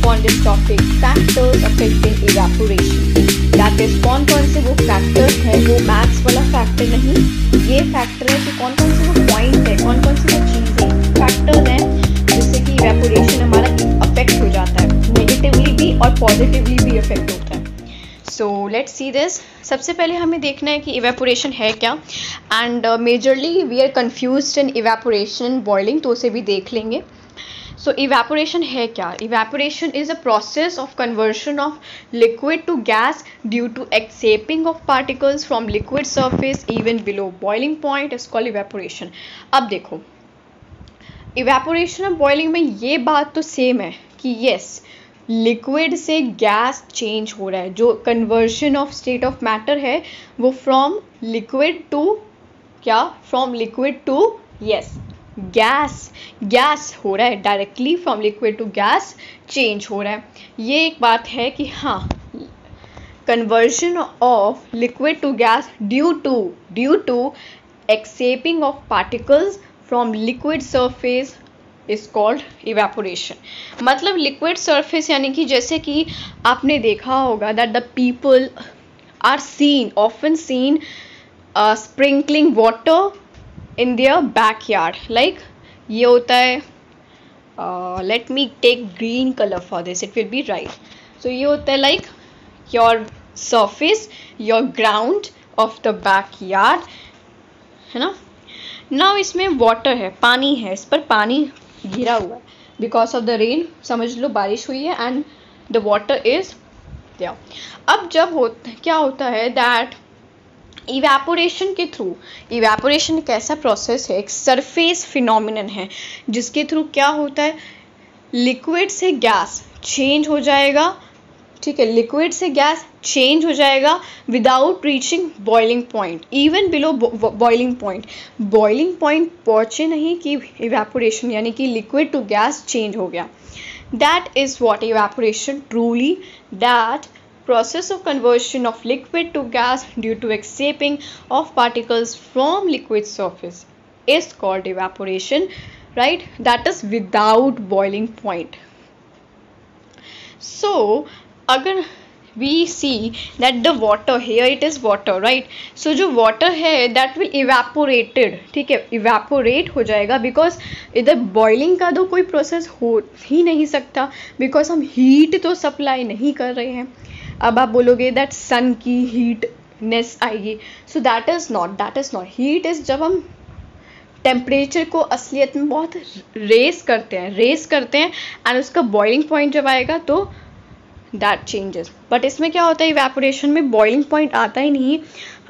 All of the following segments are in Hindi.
upon this topic, factors affecting evaporation. That is, कौन कौन से वो फैक्टर्स हैं, वो मैथ्स वाला फैक्टर नहीं, ये फैक्टर है कि कौन कौन से वो पॉइंट है, कौन कौन सी वो चीज़ें फैक्टर्स हैं जिससे कि इवेपोरेशन हमारा अफेक्ट हो जाता है, नेगेटिवली भी और पॉजिटिवली भी अफेक्ट होता है. So let's see this. सबसे पहले हमें देखना है कि इवेपोरेशन है क्या, and majorly we are confused in evaporation boiling, तो उसे भी देख लेंगे. सो इवेपोरेशन है क्या? Evaporation is a process of conversion of liquid to gas due to escaping of particles from liquid surface even below boiling point is called evaporation. अब देखो, इवेपोरेशन और बॉइलिंग में ये बात तो सेम है कि यस, लिक्विड से गैस चेंज हो रहा है. जो conversion of state of matter है वो फ्रॉम लिक्विड टू क्या, from liquid to yes gas हो रहा है, directly from liquid to gas change हो रहा है. ये एक बात है कि हाँ, conversion of liquid to gas due to escaping of particles from liquid surface is called evaporation. मतलब लिक्विड सरफेस यानी कि जैसे कि आपने देखा होगा that the people are often seen sprinkling water in their backyard. Like ये होता है, let me take green colour for this, it will be right. So ये होता है like your surface, your ground of the backyard, है ना. नाउ इसमें वाटर है, पानी है, इस पर पानी गिरा हुआ है बिकॉज ऑफ द रेन. समझ लो बारिश हुई है and the water is there. अब जब क्या होता है दैट इवेपोरेशन के थ्रू, इवेपोरेशन एक ऐसा प्रोसेस है, एक सरफेस फिनोमिनन है जिसके थ्रू क्या होता है, लिक्विड से गैस चेंज हो जाएगा. ठीक है, लिक्विड से गैस चेंज हो जाएगा without reaching boiling point, even below boiling point. Boiling point पहुंचे नहीं कि इवेपोरेशन यानी कि लिक्विड टू गैस चेंज हो गया. That is what evaporation truly, that process of conversion of liquid to gas due to escaping of particles from liquid surface is called evaporation, right? That is without boiling point. So अगर we see that the water here, it is water, right? So जो water है that will evaporated, ठीक है, evaporate हो जाएगा because इधर boiling का तो कोई process हो ही नहीं सकता because हम heat तो supply नहीं कर रहे हैं. अब आप बोलोगे दैट सन की हीटनेस आएगी, so that is not. Heat is जब हम टेम्परेचर को असलियत में बहुत रेस करते हैं एंड उसका बॉइलिंग पॉइंट जब आएगा तो दैट चेंजेस. बट इसमें क्या होता है, इवेपोरेशन में बॉइलिंग पॉइंट आता ही नहीं.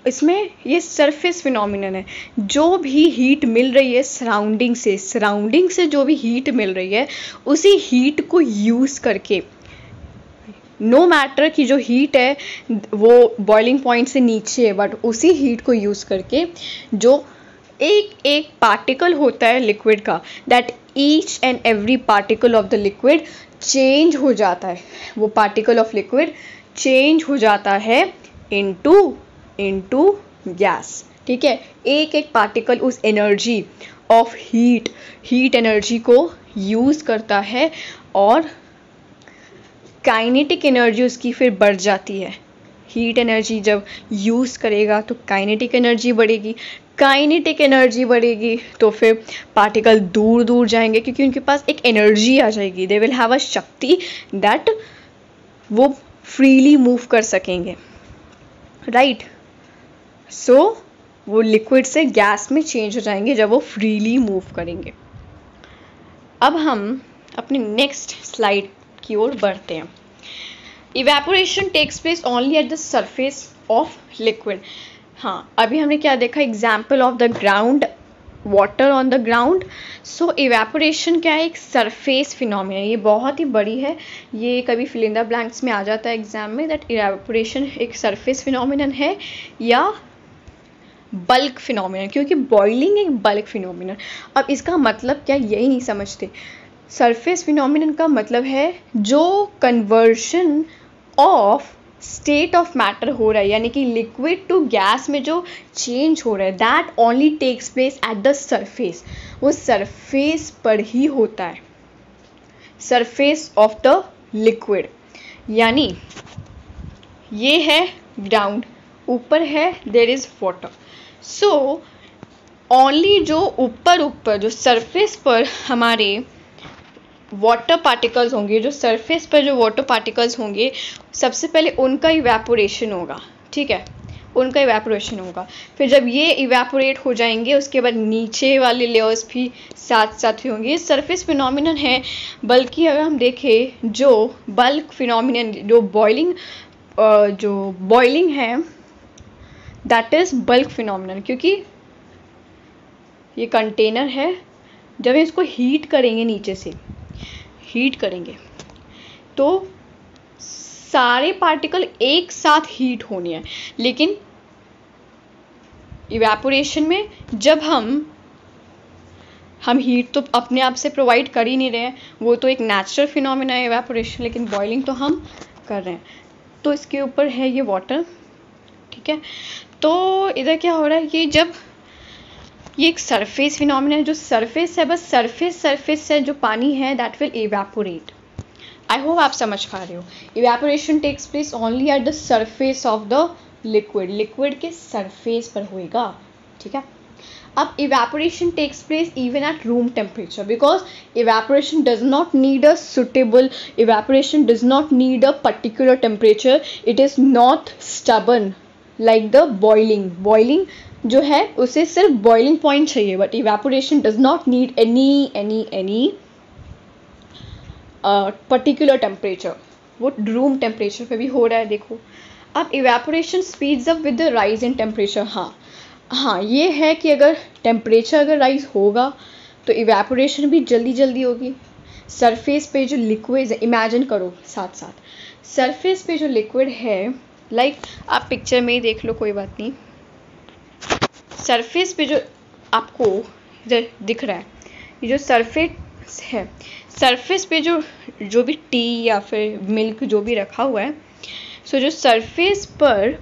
इसमें ये सरफेस फिनोमिनन है. जो भी हीट मिल रही है सराउंडिंग से जो भी हीट मिल रही है उसी हीट को यूज़ करके, नो मैटर कि जो हीट है वो बॉइलिंग पॉइंट से नीचे है, बट उसी हीट को यूज़ करके जो एक पार्टिकल होता है लिक्विड का, that each and every particle of the liquid change हो जाता है. वो पार्टिकल ऑफ लिक्विड चेंज हो जाता है इनटू गैस. ठीक है, एक पार्टिकल उस एनर्जी ऑफ हीट एनर्जी को यूज़ करता है और काइनेटिक एनर्जी उसकी फिर बढ़ जाती है. हीट एनर्जी जब यूज़ करेगा तो काइनेटिक एनर्जी बढ़ेगी तो फिर पार्टिकल दूर जाएंगे क्योंकि उनके पास एक एनर्जी आ जाएगी. दे विल हैव अ शक्ति दैट वो फ्रीली मूव कर सकेंगे, राइट. सो वो लिक्विड से गैस में चेंज हो जाएंगे जब वो फ्रीली मूव करेंगे. अब हम अपने नेक्स्ट स्लाइड की ओर बढ़ते हैं. Evaporation takes place only at the surface of liquid. हाँ, अभी हमने क्या देखा, example of the ground, water on the ground. So evaporation क्या है, एक सरफेस फिनोमिनन. ये बहुत ही बड़ी है, ये कभी फिल इन द ब्लैंक्स में आ जाता है एग्जाम में, दैट इवेपोरेशन एक सरफेस फिनोमिनन है या बल्क फिनोमिनन, क्योंकि बॉइलिंग एक बल्क फिनोमिनन. अब इसका मतलब क्या, यही नहीं समझते. सरफेस फिनोमिनन का मतलब है जो conversion of state of matter हो रहा है, यानी कि लिक्विड टू गैस में जो चेंज हो रहा है, that only takes place at the surface. वो सरफेस पर ही होता है, सरफेस ऑफ द लिक्विड, यानी ये है ग्राउंड, ऊपर है there is water. So only जो ऊपर जो सरफेस पर हमारे वाटर पार्टिकल्स होंगे, जो सरफेस पर जो वाटर पार्टिकल्स होंगे, सबसे पहले उनका इवेपोरेशन होगा, ठीक है, उनका इवेपोरेशन होगा। फिर जब ये इवेपोरेट हो जाएंगे उसके बाद नीचे वाले लेयर्स भी साथ साथ ही होंगे। सरफेस फिनोमिनन है, बल्कि अगर हम देखें जो बल्क फिनोमिनन, जो बॉइलिंग है, दैट इज बल्क फिनोमिनन, क्योंकि ये कंटेनर है, जब इसको हीट करेंगे, नीचे से हीट करेंगे तो सारे पार्टिकल एक साथ हीट होने हैं। लेकिन इवेपोरेशन में जब हम हीट तो अपने आप से प्रोवाइड कर ही नहीं रहे हैं, वो तो एक नेचुरल फिनोमिना है इवेपोरेशन, लेकिन बॉइलिंग तो हम कर रहे हैं। तो इसके ऊपर है ये वाटर, ठीक है। तो इधर क्या हो रहा है, ये जब ये एक सरफेस फिनोमिना है, जो सरफेस है, बस सरफेस से जो पानी है that will evaporate. I hope आप समझ पा रहे हो। Evaporation takes place only at the surface of the liquid के सरफेस पर होएगा, ठीक है। अब evaporation takes place even at room temperature, because evaporation does not need a suitable, evaporation does not need a particular temperature, it is not stubborn like the boiling जो है उसे सिर्फ बॉइलिंग पॉइंट चाहिए, but evaporation does not need any particular temperature. वो रूम टेम्परेचर पे भी हो रहा है, देखो। अब evaporation speeds up with the rise in temperature. हाँ, ये है कि अगर टेम्परेचर अगर राइज होगा तो इवेपोरेशन भी जल्दी होगी। सरफेस पे जो लिक्विड है, इमेजिन करो साथ साथ सरफेस पे जो लिक्विड है, लाइक आप पिक्चर में ही देख लो, कोई बात नहीं। सरफेस पे जो आपको इधर दिख रहा है, ये जो सरफेस है, सरफेस पे जो भी टी या फिर मिल्क जो भी रखा हुआ है, सो जो सरफेस पर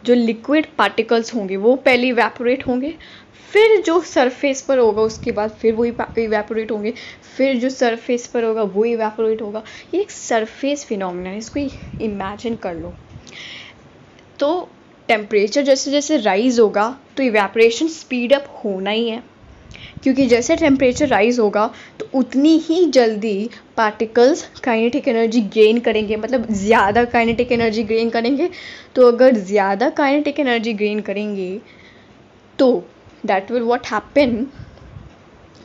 जो लिक्विड पार्टिकल्स होंगे वो पहले इवेपोरेट होंगे, फिर जो सरफेस पर होगा उसके बाद फिर वो इवेपोरेट होंगे, फिर जो सरफेस पर होगा वो इवेपोरेट होगा। ये एक सरफेस फिनोमिना है, इसको इमेजिन कर लो। तो टेम्परेचर जैसे जैसे राइज होगा तो इवेपोरेशन स्पीड अप होना ही है, क्योंकि जैसे टेम्परेचर राइज होगा तो उतनी ही जल्दी पार्टिकल्स काइनेटिक एनर्जी गेन करेंगे, मतलब ज़्यादा काइनेटिक एनर्जी गेन करेंगे। तो अगर ज़्यादा काइनेटिक एनर्जी गेन करेंगे तो that will what happen,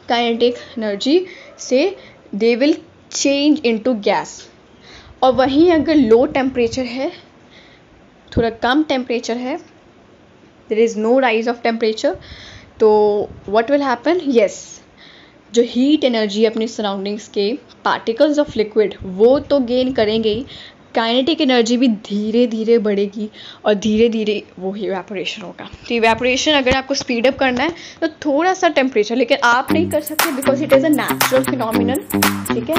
kinetic energy से they will change into gas. और वहीं अगर लो टेम्परेचर है, थोड़ा कम टेम्परेचर है, there is no rise of temperature, तो व्हाट विल हैपन, यस, जो हीट एनर्जी अपनी सराउंडिंग्स के पार्टिकल्स ऑफ लिक्विड वो तो गेन करेंगे ही, काइनेटिक एनर्जी भी धीरे धीरे बढ़ेगी और धीरे धीरे वो इवेपोरेशन होगा। तो इवेपोरेशन अगर आपको स्पीड अप करना है तो थोड़ा सा टेम्परेचर, लेकिन आप नहीं कर सकते because it is a natural phenomenon, ठीक है।